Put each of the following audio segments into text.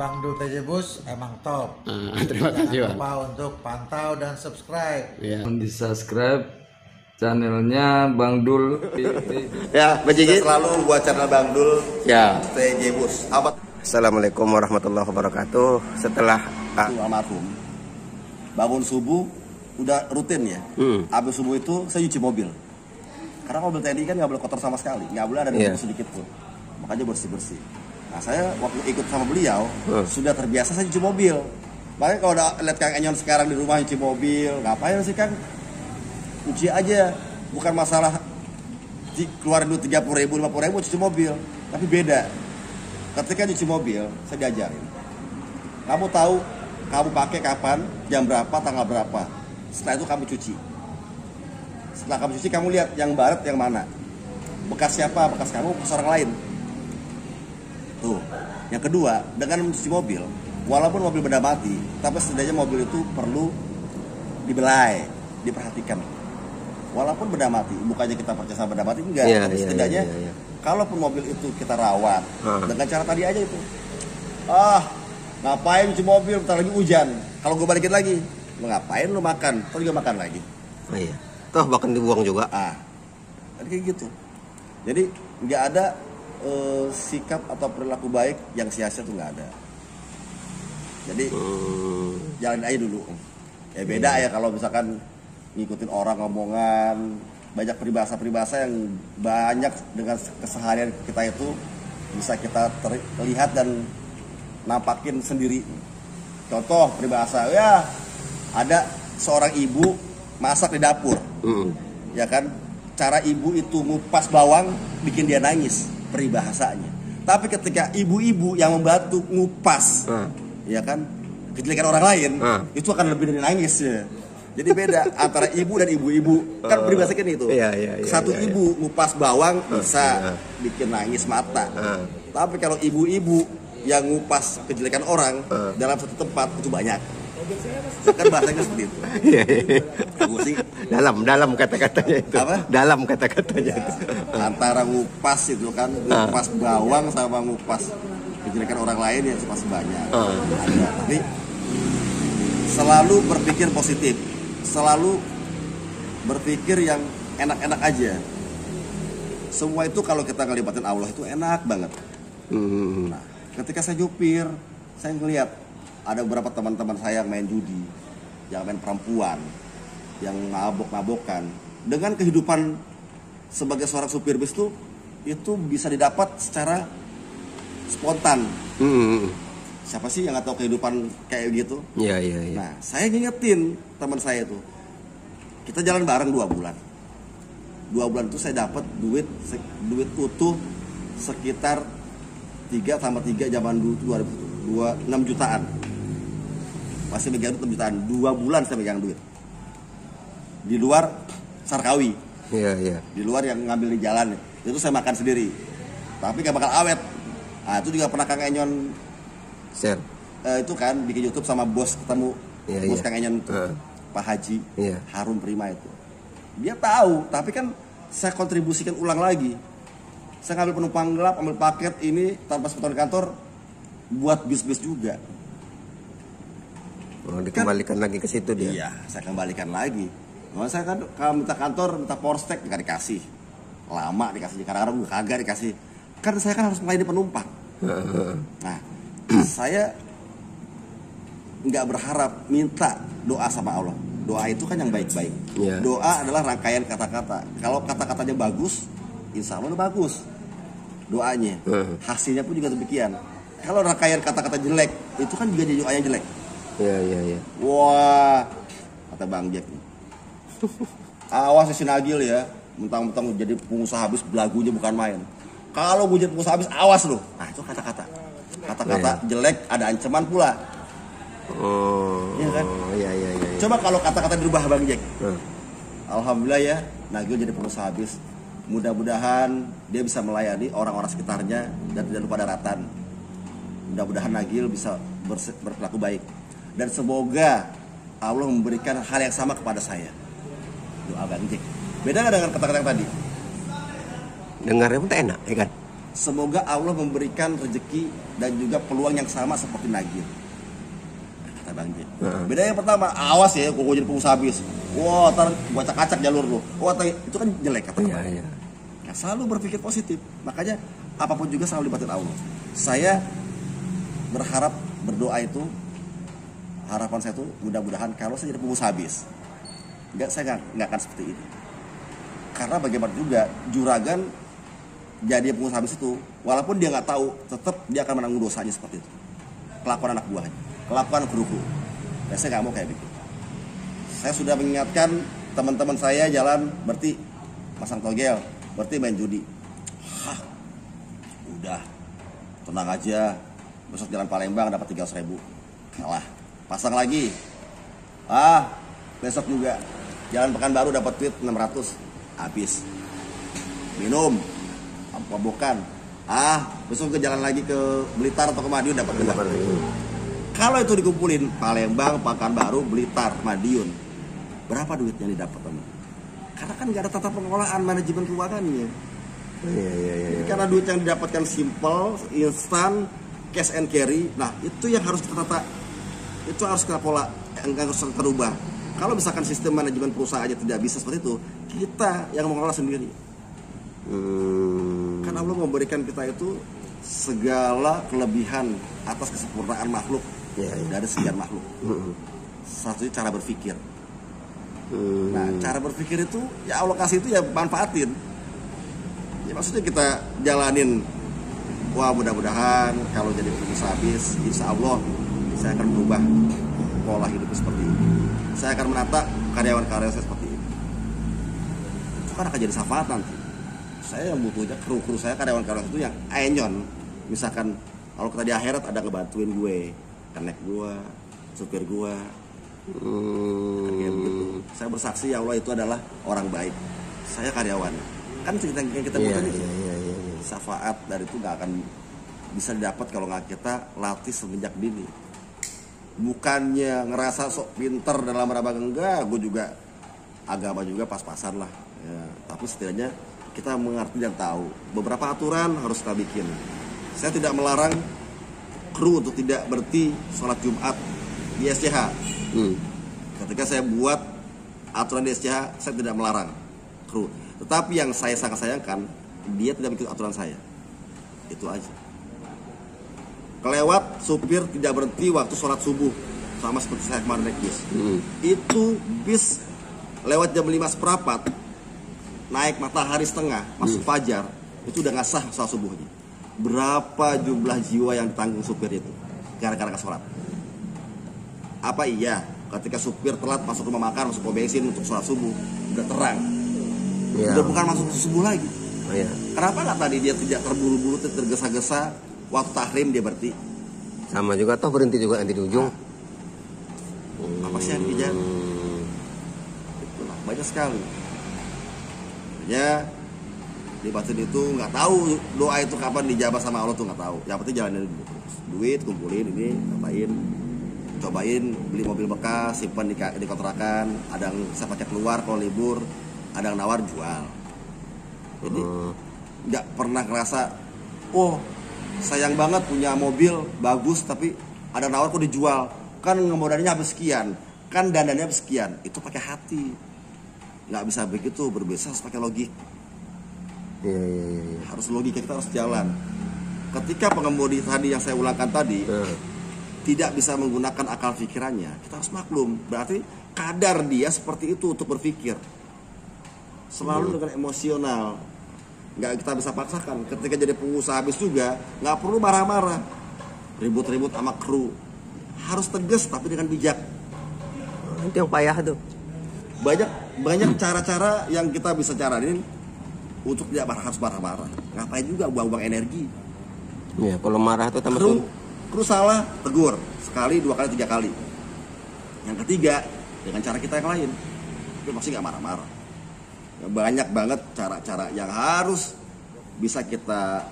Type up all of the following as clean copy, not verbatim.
Bang Dul TJ Bus emang top. Terima kasih Jangan Bang. lupa untuk pantau dan subscribe. Ya. Di subscribe channelnya Bang Dul. Ya, Bajigi. Selalu buat channel Bang Dul Ya. TJ Bus. Apa? Assalamualaikum warahmatullahi wabarakatuh. Setelah Almarhum bangun subuh udah rutin ya. Abis subuh itu saya cuci mobil. Karena mobil TNI kan nggak boleh kotor sama sekali, nggak boleh ada debu sedikit pun. Makanya bersih-bersih. Nah saya waktu ikut sama beliau sudah terbiasa saya cuci mobil. Makanya kalau udah lihat Kang Enyon sekarang di rumah cuci mobil, ngapain sih Kang? Cuci aja, bukan masalah keluarin duit 30.000, 50.000 cuci mobil, tapi beda. Ketika cuci mobil, saya diajarin. Kamu tahu kamu pakai kapan, jam berapa, tanggal berapa. Setelah itu kamu cuci. Setelah kamu cuci, kamu lihat yang baret yang mana. Bekas siapa, bekas kamu, bekas orang lain. Tuh. Yang kedua, dengan mencuci mobil, walaupun mobil benda mati, tapi setidaknya mobil itu perlu dibelai, diperhatikan. Walaupun benda mati, bukannya kita percaya sama benda mati, enggak. Tapi setidaknya, kalaupun mobil itu kita rawat, dengan cara tadi aja itu. Ngapain cuci mobil, bentar lagi hujan. Kalau gue balikin lagi, lu ngapain lu makan, terus juga makan lagi. oh iya, toh bahkan dibuang juga. Tadi kayak gitu. Jadi nggak ada sikap atau perilaku baik yang sia-sia tuh nggak ada. Jadi jalanin aja dulu. Ya beda ya kalau misalkan ngikutin orang ngomongan, banyak peribahasa-peribahasa yang banyak dengan keseharian kita itu bisa kita terlihat dan nampakin sendiri. Contoh peribahasa, ya ada seorang ibu masak di dapur, ya kan? Cara ibu itu ngupas bawang bikin dia nangis, peribahasanya. Tapi ketika ibu-ibu yang membantu ngupas, ya kan, kejelekan orang lain, itu akan lebih dari nangis ya. Jadi beda antara ibu dan ibu-ibu, kan peribahasa kan itu. Satu ibu ngupas bawang bisa bikin nangis mata. Tapi kalau ibu-ibu yang ngupas kejelekan orang dalam satu tempat itu banyak. Kan bahasanya seperti itu. Sih, Dalam kata-katanya itu. Apa? Dalam kata-katanya. Ya, antara ngupas itu kan, ngupas bawang sama ngupas kejelekan orang lain ya pasti banyak. Ada. Tapi selalu berpikir positif, selalu berpikir yang enak-enak aja. Semua itu kalau kita ngelibatin Allah itu enak banget. Nah, ketika saya nyupir, saya ngeliat ada beberapa teman-teman saya yang main judi, yang main perempuan, yang mabok-mabokan. Dengan kehidupan sebagai seorang supir bis itu bisa didapat secara spontan. Siapa sih yang nggak tahu kehidupan kayak gitu? Iya. Nah, saya ngingetin teman saya tuh, kita jalan bareng 2 bulan. 2 bulan itu saya dapat duit utuh sekitar 3 zaman dulu 6 jutaan. Masih megang duit 6 jutaan. 2 bulan saya megang duit. Di luar Sarkawi. Iya. Di luar yang ngambil di jalan itu saya makan sendiri. Tapi gak bakal awet. Nah, itu juga pernah Kang Enyon Share. itu kan bikin YouTube sama bos ketemu. Bos Kang Enyon itu. Pak Haji. Harun Prima itu. Dia tahu, tapi kan saya kontribusikan ulang lagi. Saya ngambil penumpang gelap, ambil paket ini tanpa sepotong di kantor buat bis-bis juga. Dikembalikan lagi ke situ dia. Iya, saya kembalikan lagi. Nah, saya kan kalau minta kantor, minta porstek nggak dikasih. Lama dikasih, kadang-kadang kagak dikasih. Kan saya kan harus melayani penumpang. Nah, saya nggak berharap minta doa sama Allah. Doa itu kan yang baik-baik. Doa adalah rangkaian kata-kata. Kalau kata-katanya bagus, insya Allah bagus doanya. Hasilnya pun juga demikian. Kalau rangkaian kata-kata jelek, itu kan juga jadi doanya jelek. Iya. Wah, kata Bang Jack nih. Awas si Nagil ya, mentang-mentang jadi pengusaha habis belagunya bukan main. Kalau gue jadi pengusaha habis, awas loh. Nah itu kata-kata. Kata-kata jelek ada ancaman pula. Iya kan? Iya. Coba kalau kata-kata dirubah Bang Jack. Alhamdulillah ya, Nagil jadi pengusaha habis. Mudah-mudahan dia bisa melayani orang-orang sekitarnya dan tidak lupa daratan. Mudah-mudahan Nagil bisa berperilaku baik. Dan semoga Allah memberikan hal yang sama kepada saya. Doa Bang Jack. Beda nggak dengan kata-kata yang tadi? Dengarnya pun tak enak, ya kan? semoga Allah memberikan rezeki dan juga peluang yang sama seperti Nagir, kata Bang J. Beda yang pertama, awas ya kalau jadi pengusaha bis, wah ntar gua acak-acak jalur lu, wah itu kan jelek kata Bang. Nah, selalu berpikir positif, makanya apapun juga selalu libatin Allah. Saya berharap, berdoa itu, harapan saya itu mudah-mudahan kalau saya jadi pengusaha bis, saya nggak akan seperti ini. Karena bagaimana juga juragan jadi pengusaha bis itu, walaupun dia nggak tahu, tetap dia akan menanggung dosanya seperti itu. Kelakuan anak buahnya, kelakuan kruku. Dan saya nggak mau kayak begitu. Saya sudah mengingatkan teman-teman saya jalan berarti masang togel, berarti main judi. Hah, udah tenang aja, besok jalan Palembang dapat 300.000, kalah, pasang lagi. Besok juga jalan Pekanbaru dapat duit 600, habis. Minum, mabok-mabokan. Besok ke jalan lagi ke Blitar atau ke Madiun dapat duit. Kalau itu dikumpulin Palembang, Pekanbaru, Blitar, Madiun, berapa duit yang didapat teman? Karena kan nggak ada tata pengelolaan manajemen keuangannya. Jadi karena duit yang didapatkan simple, instan, cash and carry, nah itu yang harus ditata, itu harus kita pola, yang harus terubah. Kalau misalkan sistem manajemen perusahaannya tidak bisa seperti itu, kita yang mengelola sendiri. Karena Allah memberikan kita itu segala kelebihan atas kesempurnaan makhluk dari sekian makhluk. Satunya cara berpikir. Nah, cara berpikir itu ya Allah kasih itu ya manfaatin. Ya maksudnya kita jalanin. Wah, mudah-mudahan kalau jadi pengusaha bis, insya Allah saya akan berubah pola hidup seperti ini. Saya akan menata karyawan-karyawan saya seperti ini. Itu kan akan jadi syafaat nanti. Saya yang butuhnya kru-kru saya, karyawan-karyawan itu yang enyon. Misalkan kalau kita di akhirat ada ngebantuin gue, kenek gue, supir gue. Kayak begitu. Saya bersaksi ya Allah itu adalah orang baik. Saya karyawan. Kan cerita yang kita butuh ini. Syafaat dari itu gak akan bisa didapat kalau nggak kita latih semenjak dini. Bukannya ngerasa sok pinter dalam beragama, enggak, gue juga agama juga pas-pasan lah ya. Tapi setidaknya kita mengerti dan tahu beberapa aturan harus kita bikin. Saya tidak melarang kru untuk tidak berhenti sholat Jumat di SCH. Ketika saya buat aturan di SCH, saya tidak melarang kru. Tetapi yang saya sangat sayangkan, dia tidak mengikuti aturan saya. Itu aja. Kelewat supir tidak berhenti waktu sholat subuh, sama seperti saya kemarin naik bis. Itu bis lewat jam 5:15, naik matahari setengah, masuk fajar, itu udah nggak sah sholat subuhnya. Berapa jumlah jiwa yang ditanggung supir itu gara-gara nggak sholat? Apa iya ketika supir telat masuk rumah makan, masuk pom bensin untuk sholat subuh, udah terang, udah bukan masuk subuh lagi. Kenapa nggak tadi dia tidak terburu-buru, tergesa-gesa waktu tahrim dia berhenti? Sama juga toh berhenti juga nanti di ujung. Apa sih yang dijawab? Banyak sekali. Ya, dibatin itu nggak tahu doa itu kapan dijabah sama Allah tuh nggak tahu. Yang penting jalanin dulu. Duit kumpulin ini, ngapain? Cobain beli mobil bekas, simpan di kontrakan. Ada yang bisa pakai keluar kalau libur, ada yang nawar jual. Jadi nggak pernah ngerasa, oh sayang banget punya mobil bagus tapi ada nawar kok dijual, kan modalnya habis sekian, kan dandannya habis sekian. Itu pakai hati, nggak bisa begitu, berbisa harus pakai logik. Harus logika, kita harus jalan. Ketika pengemudi tadi yang saya ulangkan tadi tidak bisa menggunakan akal pikirannya, kita harus maklum, berarti kadar dia seperti itu untuk berpikir. Selalu dengan emosional, nggak kita bisa paksakan. Ketika jadi pengusaha bis juga nggak perlu marah-marah, ribut-ribut sama kru, harus tegas tapi dengan bijak. Itu yang payah tuh. Banyak cara-cara yang kita bisa carain untuk tidak harus marah-marah. Ngapain juga buang-buang energi. Ya kalau marah tuh tambah kru salah, tegur sekali, 2 kali, 3 kali. Yang ketiga dengan cara kita yang lain, itu pasti nggak marah-marah. Banyak banget cara-cara yang harus bisa kita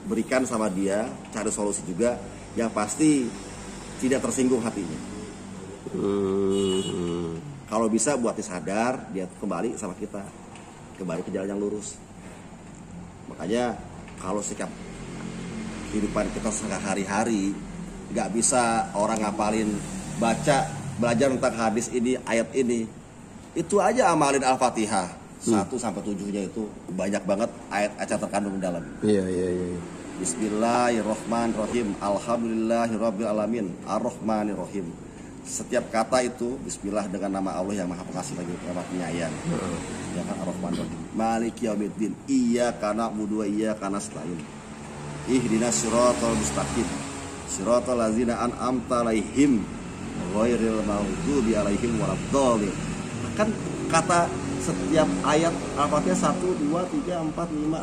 berikan sama dia, cari solusi juga yang pasti tidak tersinggung hatinya. Kalau bisa buat dia sadar, dia kembali sama kita, kembali ke jalan yang lurus. Makanya kalau sikap kehidupan kita sehari-hari, nggak bisa orang ngapalin, belajar tentang hadis ini, ayat ini, itu aja amalin Al-Fatihah 1-7-nya itu banyak banget ayat-ayat terkandung di dalam. Iya. Bismillahirrahmanirrahim. Alhamdulillahirabbil alamin. Ar-Rahmanirrahim. Setiap kata itu bismillah dengan nama Allah yang Maha Pengasih lagi penyayang. Ya kan, Ar-Rahmanirrahim. Maliki yaumiddin. Iyyaka na'budu wa iyyaka nasta'in. Ihdinas siratal mustaqim. Siratal ladzina an'amta 'alaihim ghairil maghdubi 'alaihim waladdallin. Kan kata setiap ayat Al-Fatihah 1, 2, 3, 4, 5,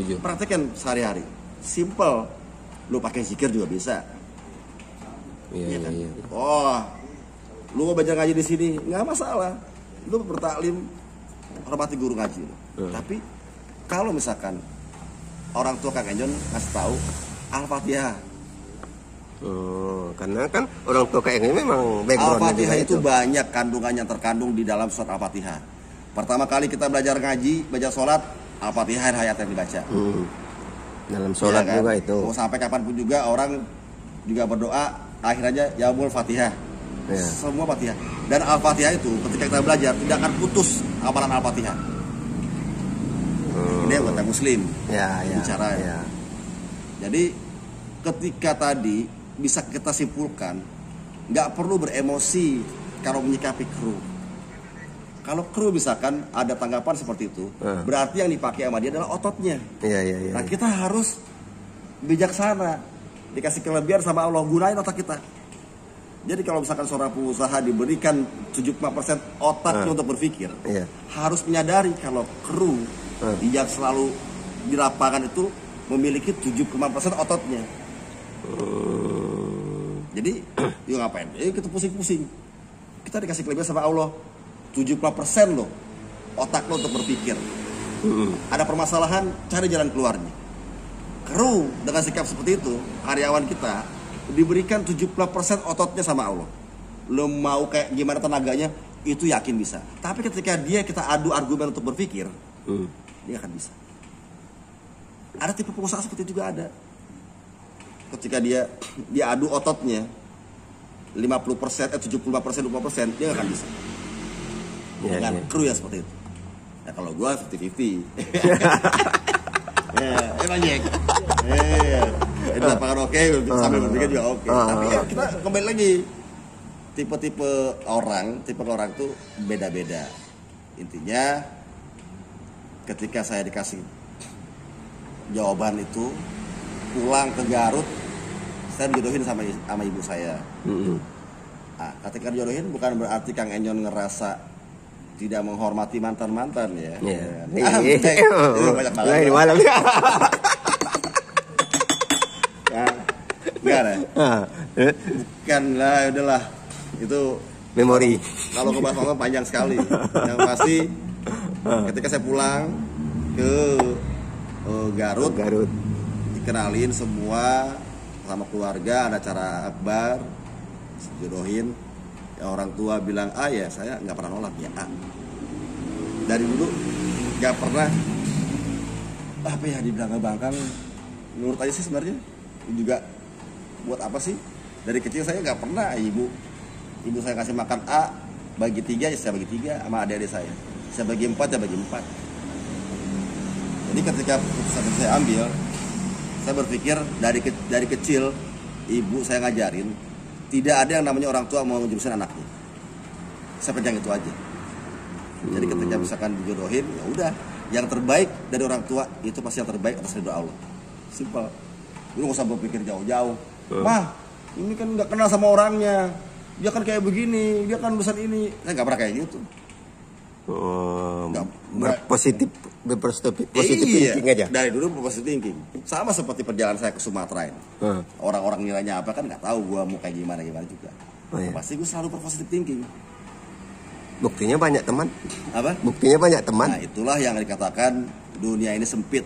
6. 7. Praktekkan sehari-hari. Simple. Lu pakai zikir juga bisa. Iya. Oh, lu mau belajar ngaji di sini nggak masalah. Lu bertaklim, hormati guru ngaji. Tapi kalau misalkan orang tua Kang Enjon ngasih tahu Al-Fatihah. Karena kan orang tua kayak ini memang backgroundnya Al-Fatihah juga itu banyak kandungan yang terkandung di dalam surat Al-Fatihah. Pertama kali kita belajar ngaji, belajar sholat, Al-Fatihah ayat yang dibaca. Dalam sholat Iya kan? juga itu. Mau sampai kapanpun juga orang juga berdoa, akhirnya Yaumul Fatihah. Iya. Semua Fatihah. Dan Al-Fatihah itu ketika kita belajar tidak akan putus amalan Al-Fatihah. Ini yang kata Muslim. Ya. Bicara ya. Ya. Jadi ketika tadi bisa kita simpulkan, nggak perlu beremosi kalau menyikapi kru. Kalau kru misalkan ada tanggapan seperti itu, berarti yang dipakai sama dia adalah ototnya. Iya. Nah kita harus bijaksana, dikasih kelebihan sama Allah, gunain otak kita. Jadi kalau misalkan seorang pengusaha diberikan 75% otaknya untuk berpikir, harus menyadari kalau kru yang selalu di lapangan itu memiliki 75% ototnya. Jadi yuk ngapain? Kita pusing-pusing. Kita dikasih kelebihan sama Allah 70% loh otak lo untuk berpikir. Ada permasalahan, cari jalan keluarnya. Kru dengan sikap seperti itu, karyawan kita diberikan 70% ototnya sama Allah. Lo mau kayak gimana tenaganya, itu yakin bisa. Tapi ketika kita adu argumen untuk berpikir, dia akan bisa. Ada tipe pengusaha seperti itu juga ada. Ketika dia adu ototnya 50%, 75%, 20%, dia gak akan bisa. Dengan kru ya seperti itu. Ya kalau gua 50-50. Banyak. Di lapangan oke, sambil berpikir juga oke. Tapi ya kita kembali lagi. Tipe-tipe orang tuh beda-beda. Intinya ketika saya dikasih jawaban itu, pulang ke Garut, saya dijodohin sama ibu saya. Nah, ketika dijodohin bukan berarti Kang Enjon ngerasa tidak menghormati mantan-mantan ya. Banyak banget. Ini malam. Enggak lah. Bukan lah, udahlah. Itu Memori. kalau ngebahas mama panjang sekali. Yang pasti ketika saya pulang ke Garut, dikenalin semua sama keluarga, ada acara akbar, jodohin. Ya, orang tua bilang A ya saya nggak pernah nolak ya A. Dari dulu nggak pernah apa ya dibilang bangkang. Menurut aja sih sebenarnya juga buat apa sih? Dari kecil saya nggak pernah ibu saya kasih makan A bagi 3 ya saya bagi 3 sama adik-adik saya. Saya bagi 4 ya bagi 4. Jadi ketika keputusan saya ambil, saya berpikir dari kecil ibu saya ngajarin tidak ada yang namanya orang tua mau ngejurusin anaknya. Saya pegang itu aja. Jadi ketika misalkan dijodohin, ya udah, yang terbaik dari orang tua itu pasti yang terbaik atas ridho Allah. Simpel. Lu nggak usah berpikir jauh-jauh. Mah, ini kan nggak kenal sama orangnya. Dia kan kayak begini, dia kan lulusan ini. Saya nggak pernah kayak gitu. Berpositif thinking aja. Dari dulu positive thinking. Sama seperti perjalanan saya ke Sumatera ini. Orang-orang nilainya apa kan nggak tahu gue mau kayak gimana juga. Pasti gue selalu berpositive thinking. Buktinya banyak teman. Apa? Buktinya banyak teman. Nah itulah yang dikatakan dunia ini sempit.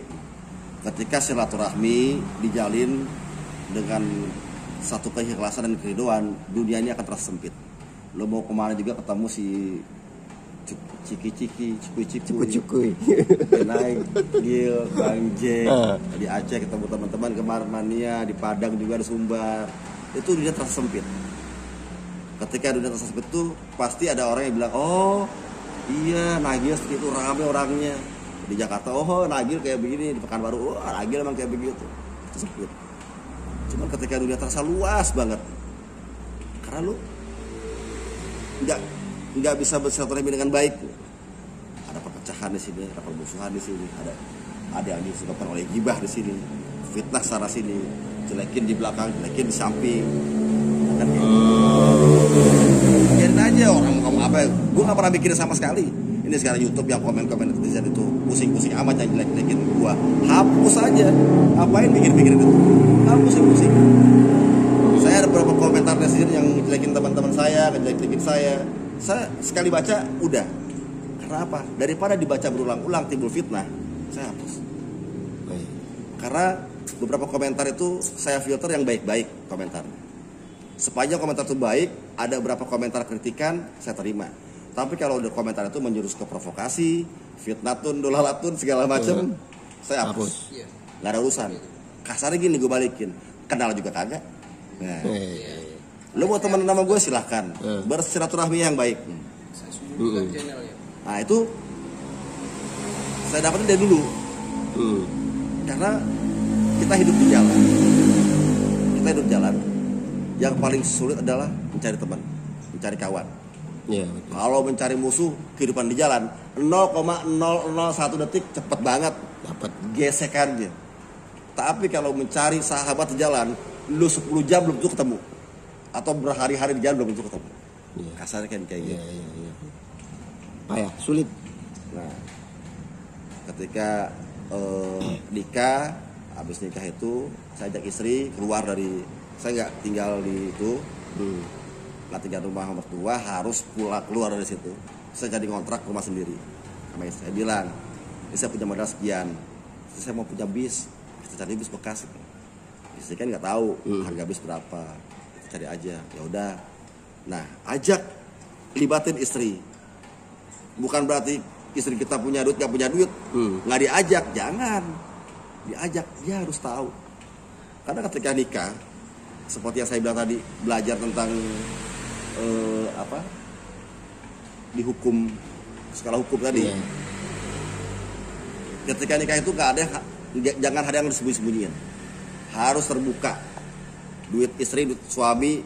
Ketika silaturahmi dijalin dengan satu keikhlasan dan keriduan, dunia ini akan terasa sempit. Lo mau kemana juga ketemu si ciki-ciki, Cukuy. naik Gil, Bang J, di Aceh ketemu teman-teman kemarin mania, di Padang juga ada Sumbar. Itu dunia terasa sempit. Ketika dunia terasa sempit itu pasti ada orang yang bilang, oh iya Nagil itu rame orangnya. Di Jakarta, oh Nagil kayak begini, di Pekanbaru, oh Nagil emang kayak begitu. Itu sempit. Cuman ketika dunia terasa luas banget, karena lu nggak bisa bersilaturahmi dengan baik. Ada perpecahan di sini, ada permusuhan di sini, ada yang disebabkan oleh gibah di sini, fitnah sana sini, jelekin di belakang, jelekin di samping, kan gitu. Biarin aja orang mau ngomong apa, gue nggak pernah mikirin sama sekali. Ini sekarang YouTube yang komen-komen netizen itu pusing-pusing amat yang jelek-jelekin gue, hapus aja. Ngapain bikin-bikin itu? Pusing-pusing. Saya ada beberapa komentar netizen yang jelekin teman-teman saya, ngejelekin saya sekali baca udah. Karena apa? Daripada dibaca berulang-ulang timbul fitnah, saya hapus. Karena beberapa komentar itu saya filter yang baik-baik komentarnya. Sepanjang komentar itu baik, ada beberapa komentar kritikan saya terima. Tapi kalau udah komentar itu menjurus ke provokasi, fitnatun, dolalatun segala macam, saya hapus. Nggak ada urusan. Kasarnya gini gue balikin, kenal juga kagak. Nah, lu mau teman nama gue silahkan, bersilaturahmi yang baik. Nah itu saya dapetin dari dulu. Karena kita hidup di jalan. Yang paling sulit adalah mencari teman, mencari kawan. Kalau mencari musuh, kehidupan di jalan 0,001 detik cepet banget dapat gesekannya. Tapi kalau mencari sahabat di jalan, lu 10 jam belum tentu ketemu, atau berhari-hari di jalan belum tentu ketemu. Kasarnya kan kayak gitu. Payah, sulit. Nah, ketika nikah, habis nikah itu saya ajak istri keluar dari, saya nggak tinggal di itu, nggak tinggal rumah mertua, harus pulang keluar dari situ. Saya jadi ngontrak rumah sendiri. Sama istri saya bilang, saya punya modal sekian, saya mau punya bis, kita cari bis bekas. Istri kan nggak tahu harga bis berapa, kita cari aja. Ya udah, nah ajak, libatin istri. Bukan berarti istri kita punya duit nggak punya duit, nggak diajak, jangan diajak, dia harus tahu. Karena ketika nikah, seperti yang saya bilang tadi, belajar tentang di hukum, skala hukum tadi. Ketika nikah itu nggak ada, jangan ada yang disembunyi-sembunyiin, harus terbuka. Duit istri, duit suami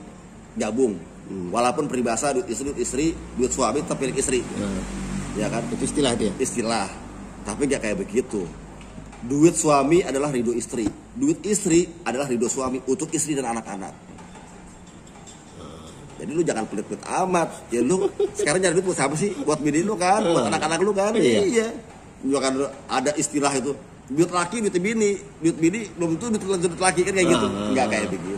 gabung. Walaupun peribahasa duit istri, duit suami tetap milik istri. Ya kan? Itu istilah dia. Istilah. Tapi nggak kayak begitu. Duit suami adalah ridho istri. Duit istri adalah ridho suami untuk istri dan anak-anak. Jadi lu jangan pelit-pelit amat. Ya lu sekarang nyari duit buat siapa sih? Buat bini lu kan, buat anak-anak lu kan. Iya. Juga kan ada istilah itu. Duit laki, duit bini. Duit bini belum tentu duit laki kan kayak gitu. Nggak kayak begitu.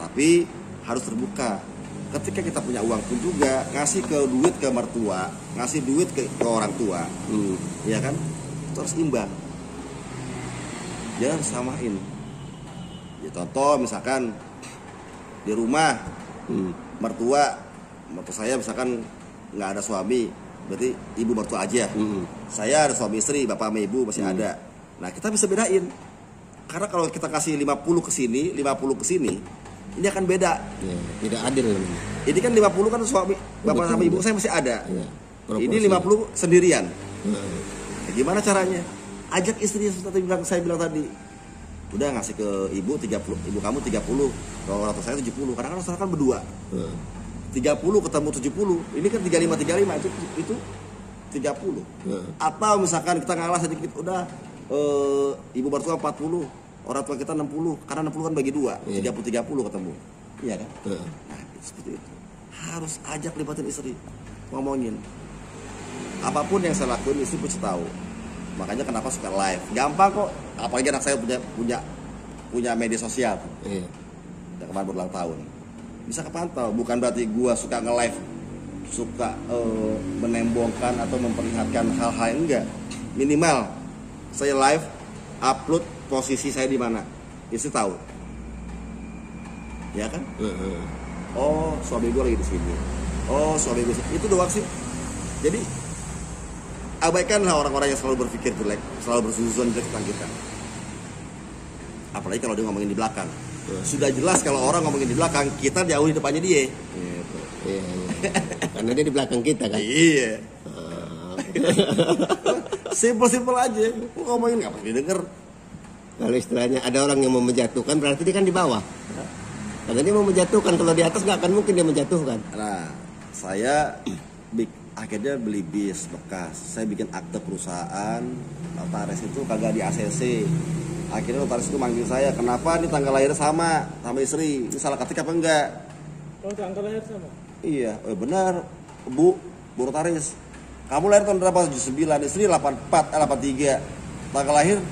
Tapi harus terbuka. Ketika kita punya uang pun juga ngasih duit ke mertua, ngasih duit ke orang tua, ya kan, itu harus imbang, jangan samain. Ya contoh misalkan di rumah, mertua saya misalkan nggak ada suami, berarti ibu mertua aja. Saya ada suami istri, bapak sama ibu masih ada. Nah kita bisa bedain, karena kalau kita kasih 50 ke sini, 50 ke sini, ini akan beda. Tidak adil. Ini kan 50 kan suami bapak sama ibu saya masih ada. Ini 50 sendirian. Nah, gimana caranya? Ajak istri seperti saya bilang tadi. Udah ngasih ke ibu 30, ibu kamu 30, kalau orang tua saya 70. Karena kan saya kan berdua. 30 ketemu 70. Ini kan 35 itu 30. Atau misalkan kita ngalah sedikit, udah ibu mertua 40. Orang tua kita 60, karena 60 kan bagi 2, 30-30 ketemu. Iya kan? Nah, seperti itu. Harus ajak libatin istri, ngomongin. Apapun yang saya lakuin, istri pasti tahu. Makanya kenapa suka live. Gampang kok, apalagi anak saya punya media sosial. Udah kemarin berulang tahun. Bisa kepantau, bukan berarti gua suka nge-live, suka menembongkan atau memperlihatkan hal-hal yang enggak. Minimal saya live, upload posisi saya di mana, istri tahu, ya kan? Oh suami gue lagi di sini, oh suami gue itu doang sih. Jadi abaikanlah orang-orang yang selalu berpikir jelek, selalu bersuzon jelek tentang kita. Apalagi kalau dia ngomongin di belakang. Sudah jelas kalau orang ngomongin di belakang, kita jauh di depannya dia. Gitu. Iya. Karena dia di belakang kita kan. Iya. Simpel-simpel aja. Lu ngomongin nggak pasti denger. Kalau istilahnya ada orang yang mau menjatuhkan, berarti dia kan di bawah. Karena dia mau menjatuhkan, kalau di atas nggak akan mungkin dia menjatuhkan. Nah, saya akhirnya beli bis bekas. Saya bikin akte perusahaan. Notaris itu kagak di ACC. Akhirnya notaris itu manggil saya, kenapa nih tanggal lahir sama istri? Ini salah ketik apa enggak? Oh, tanggal lahir sama? Iya, benar. Bu notaris. Kamu lahir tahun berapa? 79, istri 84, 83. Tanggal lahir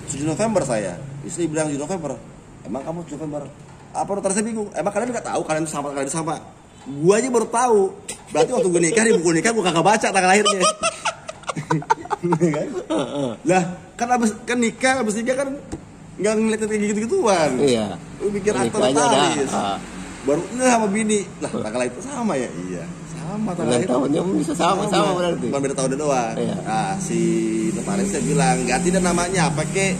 7 November saya. Istri bilang 7 November. Emang kamu 7 November? Apa notarisnya bingung? Emang kalian nggak tahu kalian sama kalian sama? Gua aja baru tahu. Berarti waktu gue nikah di buku nikah gua kagak baca tanggal lahirnya. Lah, kan nikah abis nikah kan nggak ngeliat kayak gitu-gituan. Iya. Lu bikin akte notaris. Baru sama bini. Lah, tanggal lahir itu sama ya? Iya. Sama tanggal lahir. Tahunnya bisa sama berarti. Cuma beda tahunnya doang. Iya. Nah, si notarisnya bilang, ganti deh namanya apa kek?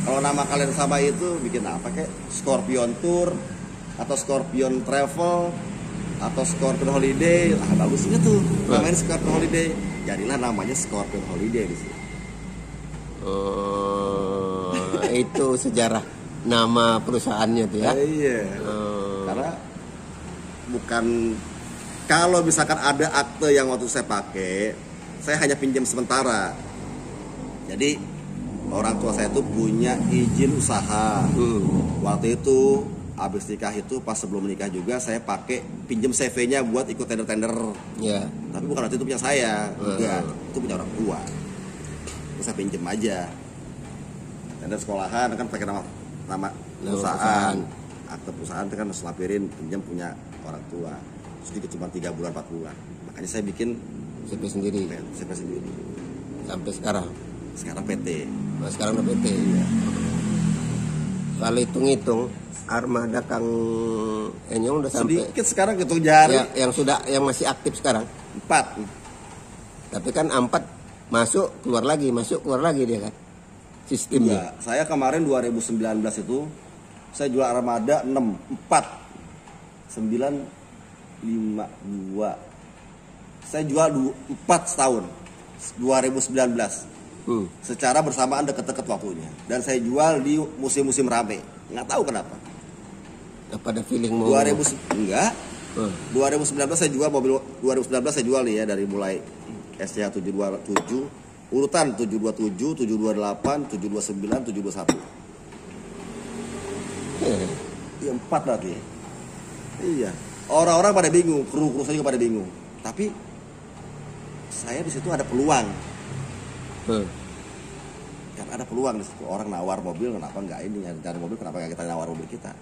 Kalau nama kalian sama itu bikin apa kek? Scorpion Tour atau Scorpion Travel atau Scorpion Holiday. Ah, bagusnya tuh. Namanya Scorpion Holiday. Jadilah namanya Scorpion Holiday di sini. Itu sejarah nama perusahaannya tuh ya. Iya. Karena bukan, kalau misalkan ada akte yang waktu saya pakai, saya hanya pinjam sementara. Jadi orang tua saya itu punya izin usaha. Waktu itu habis nikah itu, pas sebelum menikah juga saya pakai pinjam CV-nya buat ikut tender-tender. Iya. Tapi bukan waktu itu punya saya, enggak, itu punya orang tua. Terus saya pinjam aja. Tender sekolahan kan pakai nama perusahaan. Akte perusahaan itu kan selapirin pinjam punya orang tua. Sedikit cuma 3 bulan 4 bulan. Makanya saya bikin CV sendiri CV sendiri. sampai sekarang. Sekarang PT. Nah, sekarang udah PT. Iya. Kalau hitung-hitung armada Kang Enyong udah sampai Sedikit sekarang hitung jari. ya, yang masih aktif sekarang 4. tapi kan 4 masuk keluar lagi dia kan sistemnya. Ya, saya kemarin 2019 itu saya jual armada 6 4 9 5 2. Saya jual 4 setahun 2019. Secara bersamaan deket-deket waktunya. Dan saya jual di musim-musim rame. Nggak tahu kenapa. Apa ada feeling mau 2019 saya jual mobil. 2019 saya jual nih ya, dari mulai SCH 727 urutan 727, 728, 729, 721. Iya 4 berarti. Iya. Orang-orang pada bingung, kru saya juga pada bingung. Tapi saya di situ ada peluang. Kan ada peluang di situ. Orang nawar mobil, kenapa nggak ini? Yang cari mobil, kenapa nggak kita nawar mobil kita?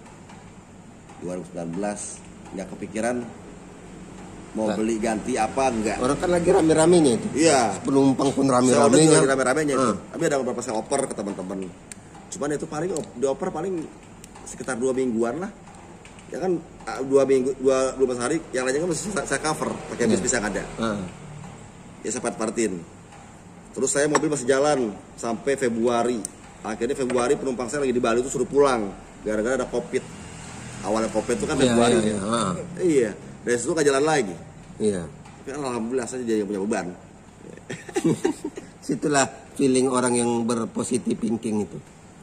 2019 nggak kepikiran mau beli ganti apa enggak. orang kan lagi rame-ramenya itu. Iya. Penumpang pun Saya rame-ramenya. udah rame-ramenya itu. Tapi ada beberapa saya oper ke teman-teman. Cuman itu paling dioper paling sekitar 2 mingguan lah. Ya kan 2 minggu 12 hari, yang lainnya kan masih saya cover pakai bis yang ada. Ya saya part-partin. Terus saya mobil masih jalan sampai Februari. Akhirnya Februari penumpang saya lagi di Bali itu suruh pulang gara-gara ada Covid. Awalnya Covid itu kan Februari. Iya. Dari situ nggak jalan lagi. Iya. Tapi alhamdulillah saya jadi yang punya beban. Situlah feeling orang yang berpositif thinking itu.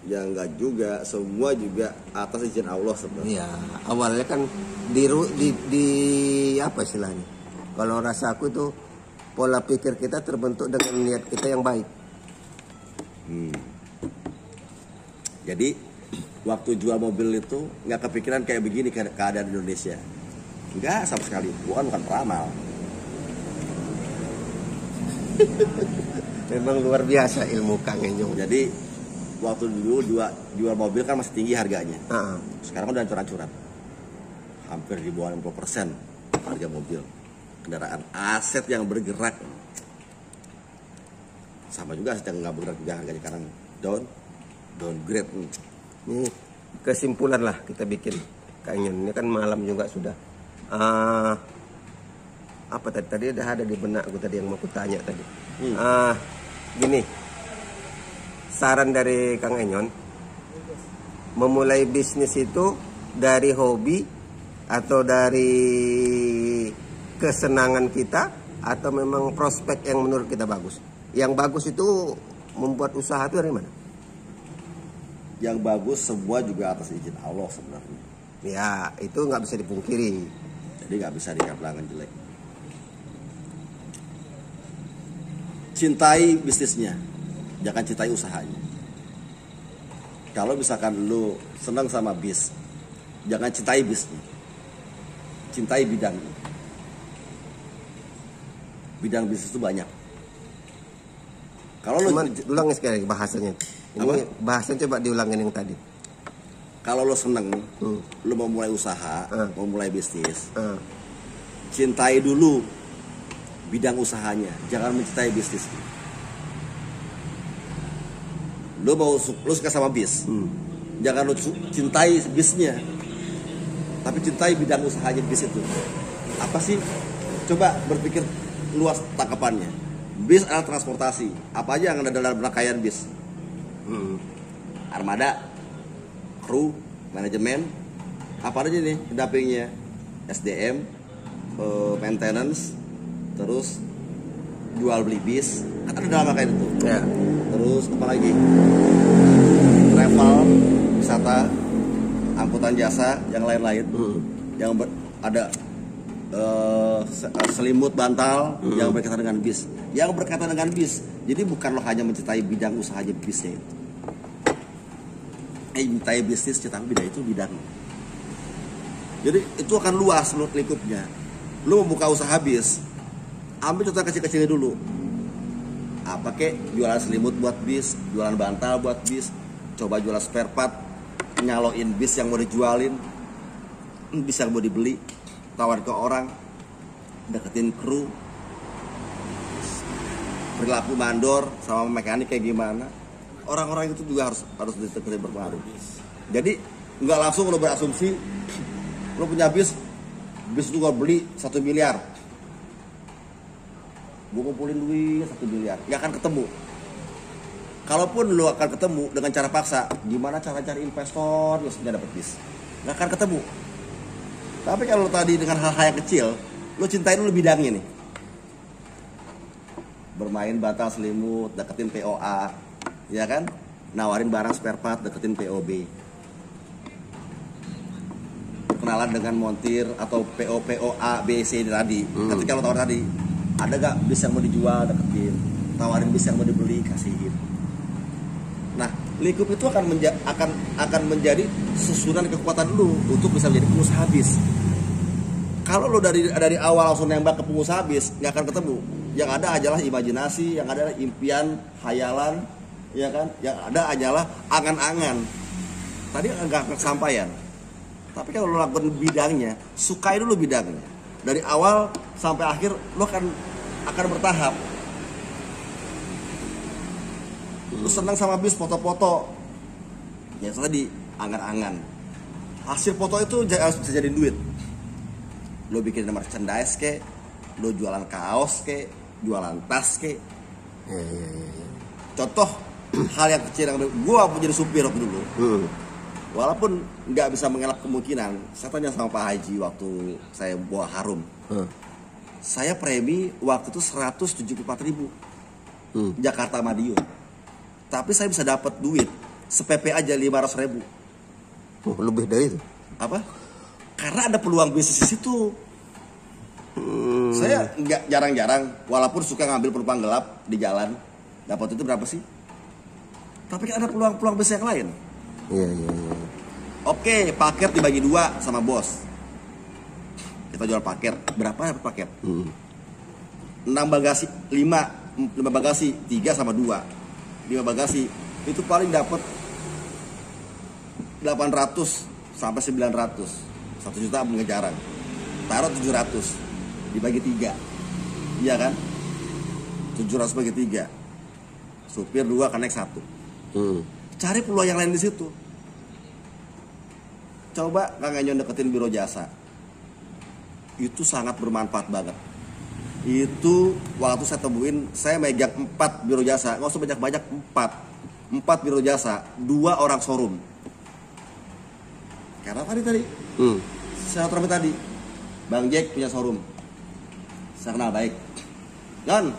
Ya enggak juga, semua juga atas izin Allah sebenarnya. Iya, awalnya kan di apa istilahnya? Kalau rasa aku tuh pola pikir kita terbentuk dengan niat kita yang baik. Jadi waktu jual mobil itu nggak kepikiran kayak begini keadaan Indonesia. Enggak sama sekali. Bukan peramal. Memang luar biasa ilmu Kang Enyong. Jadi waktu dulu jual mobil kan masih tinggi harganya. Sekarang udah hancur-hancuran. Hampir di bawah 60% harga mobil. Kendaraan aset yang bergerak. Sama juga aset yang nggak bergerak juga harganya sekarang downgrade. Ini kesimpulan lah kita bikin Kang Enyong. Ini kan malam juga sudah. apa tadi ada di benak aku tadi yang mau aku tanya tadi. Gini, saran dari Kang Enyon, memulai bisnis itu dari hobi atau dari kesenangan kita atau memang prospek yang menurut kita bagus? Yang bagus itu membuat usaha itu dari mana? Yang bagus semua juga atas izin Allah sebenarnya. Ya, itu nggak bisa dipungkiri. Jadi nggak bisa dikatakan jelek. Cintai bisnisnya, jangan cintai usahanya. Kalau misalkan lu senang sama bis, jangan cintai bisnya, cintai bidangnya. Bidang bisnis itu banyak. Kalau lu Ulangi sekali bahasanya. Ini bahasanya coba diulangin yang tadi. Kalau lo seneng, lo mau mulai usaha, mau mulai bisnis, cintai dulu bidang usahanya, jangan mencintai bisnis. Lo suka sama bis, jangan lo cintai bisnya, tapi cintai bidang usahanya bis itu. Apa sih? Coba berpikir luas tangkapannya. Bis adalah transportasi. Apa aja yang ada dalam rangkaian bis? Armada, kru, manajemen, apa aja nih pendampingnya? SDM, maintenance, terus jual beli bis, kan ada dalam rangkaian itu. Ya. Terus apa lagi? Travel, wisata, angkutan jasa, yang lain-lain, yang ada selimut, bantal, yang berkaitan dengan bis, Jadi bukan lo hanya mencintai bidang usahanya bisnya itu. Mencintai bisnis, cintai bidang itu bidang. Jadi itu akan luas menurut lingkupnya. Lo membuka usaha bis, ambil contoh kecil-kecilnya dulu. Apa kek? Jualan selimut buat bis, jualan bantal buat bis, coba jualan spare part, nyaloin bis yang mau dijualin, bis yang mau dibeli, tawar ke orang, deketin kru, perilaku mandor sama mekanik kayak gimana. Orang-orang itu juga harus deketin berpengaruh. Jadi nggak langsung lo berasumsi lo punya bis itu gua beli 1 miliar, gua kumpulin duit 1 miliar, nggak akan ketemu. Kalaupun lo akan ketemu dengan cara paksa, gimana cara cari investor biasanya dapet bis, nggak akan ketemu. Tapi kalau tadi dengan hal-hal yang kecil, lo cintai dulu bidangnya nih. Bermain bantal selimut, deketin POA, ya kan? Nawarin barang spare part, deketin POB. Kenalan dengan montir atau POA, B, C tadi. Ketika lo tawar tadi, ada gak bis yang mau dijual, deketin. Tawarin bis yang mau dibeli, kasihin. Nah, lingkup itu akan menjadi susunan kekuatan lu untuk bisa menjadi pengusaha bis. Kalau lo dari awal langsung nembak ke pengusaha bis, nggak akan ketemu. Yang ada adalah imajinasi, yang ada adalah impian, khayalan, ya kan? Yang ada adalah angan-angan. Tadi nggak kesampaian. Tapi kalau lo lakukan bidangnya, sukai dulu bidangnya. Dari awal sampai akhir lo akan bertahap. Lo senang sama bis foto-foto, ya tadi angan-angan. Hasil foto itu bisa jadi duit. Lo bikin merchandise ke, lo jualan kaos ke, jualan tas ke. Contoh hal yang kecil yang gue jadi supir waktu dulu. Walaupun nggak bisa mengelak kemungkinan, saya tanya sama Pak Haji waktu saya bawa Harum. Saya premi waktu itu 174.000 Jakarta Madiun. Tapi saya bisa dapat duit se-PP aja 500.000. Lebih dari itu. Apa? Karena ada peluang bisnis di situ. Saya nggak jarang-jarang, walaupun suka ngambil penumpang gelap di jalan, dapat itu berapa sih? Tapi kan ada peluang bisnis yang lain. Iya. Oke, paket dibagi 2 sama bos. Kita jual paket. Berapa dapat paket? 6 bagasi, 5 bagasi, 3 sama 2. 5 bagasi itu paling dapat 800 sampai 900. 1 juta mungkin jarang. Taruh 700 dibagi 3. Iya kan? 700 bagi 3. Supir 2 kan naik 1. Cari peluang yang lain di situ. Coba Kang Enyon deketin biro jasa. Itu sangat bermanfaat banget. Itu waktu saya temuin, saya megang 4 biro jasa, nggak usah banyak-banyak, 4 biro jasa, 2 orang showroom. Karena tadi saya terima tadi, Bang Jack punya showroom, saya kenal baik. John,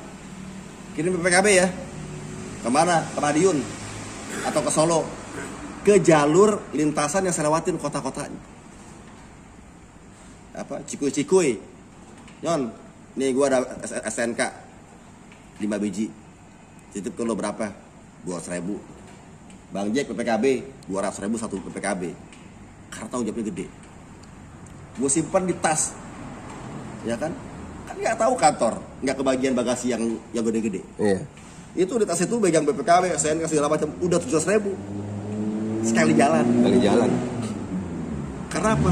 kirim PPKB ya, kemana? Ke Madiun atau ke Solo, ke jalur lintasan yang saya lewatin kota-kotanya. Apa? Cikui. John, nih gua ada SNK 5 biji. Titip ke lo berapa? 200.000. Bang Jack PPKB 200.000 satu PPKB. Karena tanggung jawabnya gede. Gue simpan di tas. Ya kan? Kan nggak tahu kantor, nggak kebagian bagasi yang gede-gede. Iya. Itu di tas itu pegang BPKB, SNK segala macam, udah 700.000 sekali jalan. Kali jalan. Karena apa?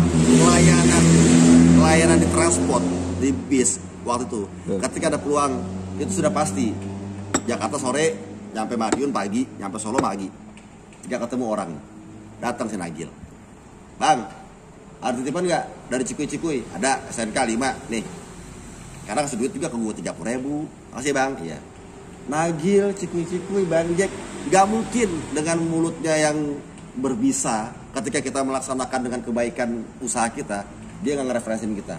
Layanan di transport, di bis waktu itu, ketika ada peluang itu sudah pasti. Jakarta sore, nyampe Madiun pagi, nyampe Solo pagi. Jika ketemu orang, datang si Nagil. Bang, ada titipan nggak dari Cikui? Ada, SNK 5 nih. Karena kasih duit juga ke gue 30.000. Makasih bang. Iya. Nagil, Cikui, Bang Jack, nggak mungkin dengan mulutnya yang berbisa ketika kita melaksanakan dengan kebaikan usaha kita, dia nggak ngereferensin kita.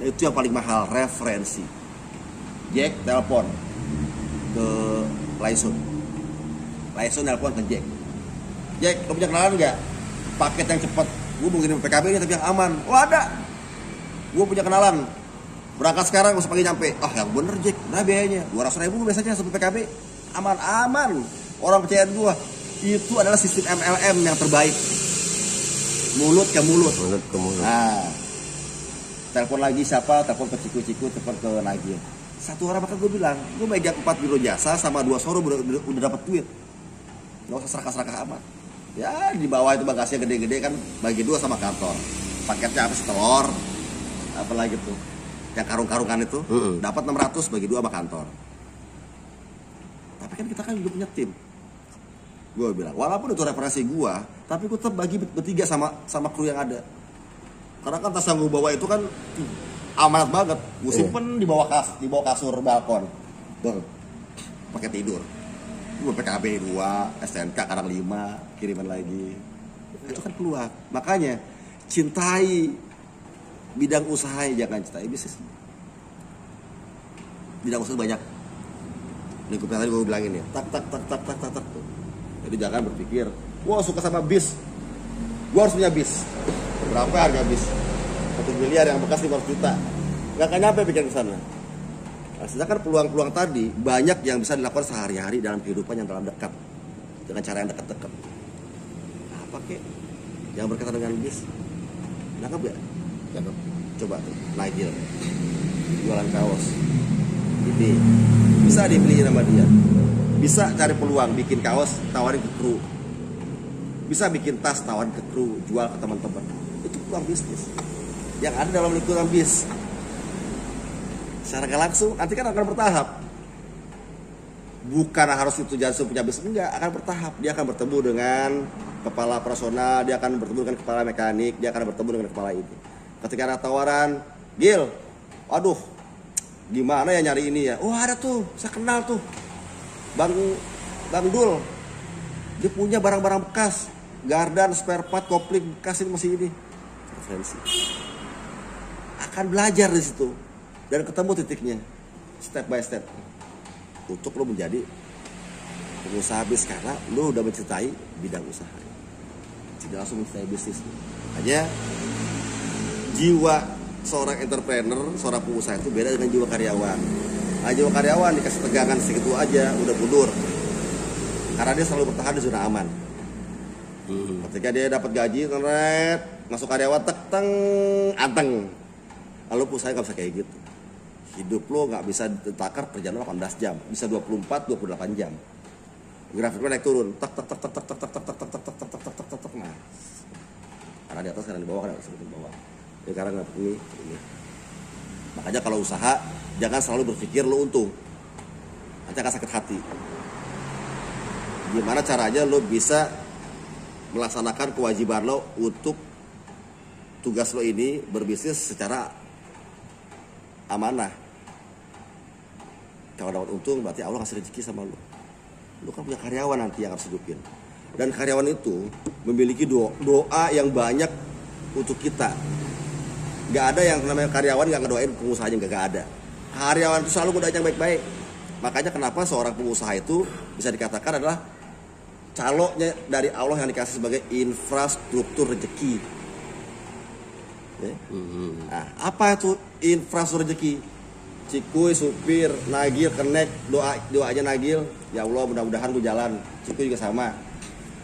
Itu yang paling mahal, referensi. Jack telepon ke Laisun telepon ke Jack, lo punya kenalan nggak? Paket yang cepat, gue mau ngirim PKB ini tapi yang aman. Oh ada, gue punya kenalan. Berangkat sekarang, gak usah pagi nyampe. Ah yang bener Jack, nah biayanya 200.000 biasanya satu PKB. Aman. Orang percayaan gue. Itu adalah sistem MLM yang terbaik. Mulut ke mulut. Nah, telepon lagi siapa? Telepon ke Ciku, telepon ke Nagil. Satu orang bakal gue bilang, gue megang 4 biro jasa sama 2 showroom udah dapat duit. Gak usah serakah-serakah amat. Ya di bawah itu bagasinya gede-gede kan, bagi 2 sama kantor. Paketnya apa sih, telur, apa lagi tuh, yang karung-karungan itu, dapat 600 bagi 2 sama kantor. Tapi kan kita kan juga punya tim. Gue bilang, walaupun itu referensi gue, tapi gue tetap bagi bertiga sama kru yang ada. Karena kan tas yang gue bawa itu kan amanat banget. Gue simpen di bawah kasur balkon. Tuh, pakai tidur. Gue PKB 2, SNK kadang 5, kiriman lagi. Itu kan peluang. Makanya cintai bidang usaha, jangan cintai bisnis. Bidang usaha banyak. Ini tadi gue bilangin ya, tak. Jadi jangan berpikir, wah suka sama bis, gue harus punya bis. Berapa harga bis? 1 miliar yang bekas 500 juta. Gak akan nyampe bikin ke sana. Nah, sedangkan peluang-peluang tadi banyak yang bisa dilakukan sehari-hari dalam kehidupan yang dalam dekat, dengan cara yang dekat-dekat. Apa kek yang berkaitan dengan bis? Nangkep gak? Nangkep. Coba tuh, Nagil jualan kaos, ini bisa dibeli sama dia. Bisa cari peluang bikin kaos, tawarin ke kru. Bisa bikin tas, tawarin ke kru, jual ke teman-teman. Itu peluang bisnis yang ada dalam lingkungan bis. Secara gak langsung, nanti kan akan bertahap. Bukan harus itu jangan punya bis, enggak, akan bertahap. Dia akan bertemu dengan kepala personal, dia akan bertemu dengan kepala mekanik, dia akan bertemu dengan kepala ini. Ketika ada tawaran, Gil, aduh, gimana ya nyari ini ya? Oh ada tuh, saya kenal tuh, Bang Dul, dia punya barang-barang bekas, gardan, spare part, kopling bekas ini masih ini. Referensi. Akan belajar di situ dan ketemu titiknya, step by step. Untuk lo menjadi pengusaha bis karena lo udah mencintai bidang usaha. Tidak langsung mencintai bisnis. Hanya jiwa seorang entrepreneur, seorang pengusaha itu beda dengan jiwa karyawan. Nah, jiwa karyawan dikasih tegangan segitu aja udah mundur. Karena dia selalu bertahan di zona aman. Ketika dia dapat gaji, masuk karyawan teng anteng. Lalu usaha nggak bisa kayak gitu. Hidup lo nggak bisa ditakar kerjaan lo 18 jam, bisa 24, 28 jam. Grafiknya naik turun, tak. Nah, karena di atas, karena di bawah, karena di bawah. Ya karena nggak ini. Makanya kalau usaha jangan selalu berpikir lo untung, nanti akan sakit hati. Gimana caranya lo bisa melaksanakan kewajiban lo untuk tugas lo ini berbisnis secara amanah. Kalau dapat untung berarti Allah ngasih rezeki sama lu. Lu kan punya karyawan nanti yang harus hidupin. Dan karyawan itu memiliki doa yang banyak untuk kita. Gak ada yang namanya karyawan gak ngedoain pengusahanya, gak ada. Karyawan itu selalu ngedoain yang baik-baik. Makanya kenapa seorang pengusaha itu bisa dikatakan adalah caloknya dari Allah yang dikasih sebagai infrastruktur rezeki. Ya. Nah, apa itu infrastruktur rezeki? Cikuy, supir, nagil, kenek, doanya nagil, ya Allah mudah-mudahan gue jalan. Cikuy juga sama.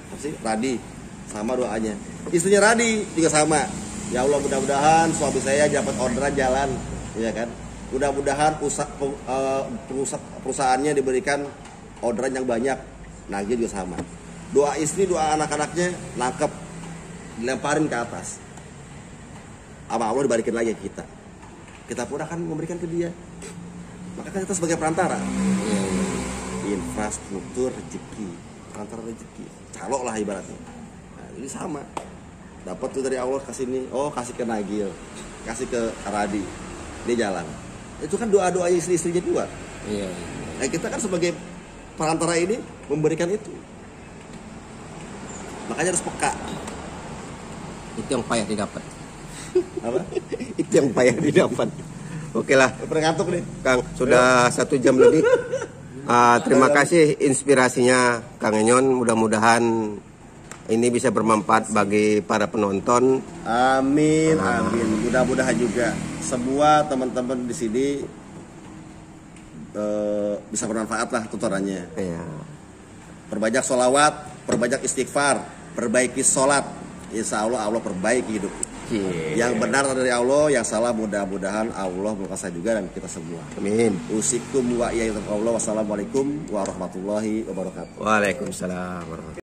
Pasti Radi sama doanya. Istrinya Radi juga sama. Ya Allah mudah-mudahan suami saya dapat orderan jalan, ya kan? Mudah-mudahan perusahaannya diberikan orderan yang banyak. Nagil juga sama. Doa istri, doa anak-anaknya nangkep, dilemparin ke atas. Sama Allah dibalikin lagi ke kita. Kita pun akan memberikan ke dia. Maka kan kita sebagai perantara. Infrastruktur rezeki, perantara rezeki. Calok lah ibaratnya. Nah, ini sama. Dapat tuh dari Allah kasih ini, oh kasih ke Nagil, kasih ke Radi, dia jalan. Itu kan doa-doa istri-istrinya juga. Iya. Nah, kita kan sebagai perantara ini memberikan itu. Makanya harus peka. Itu yang payah didapat. Apa? Itu yang payah didapat. Oke lah, Ngantuk nih. Kang, sudah 1 jam lebih. Terima kasih inspirasinya Kang Enyon. Mudah-mudahan ini bisa bermanfaat bagi para penonton. Amin, amin. Mudah-mudahan juga semua teman-teman di sini bisa bermanfaat lah tutorannya. Ya. Perbanyak sholawat, perbanyak istighfar, perbaiki sholat. Insya Allah Allah perbaiki hidup. Yang benar dari Allah, yang salah mudah-mudahan Allah berkasa juga dan kita semua. Amin. Usikum wa iyyakum Allah. Wassalamualaikum warahmatullahi wabarakatuh. Waalaikumsalam warahmatullahi wabarakatuh.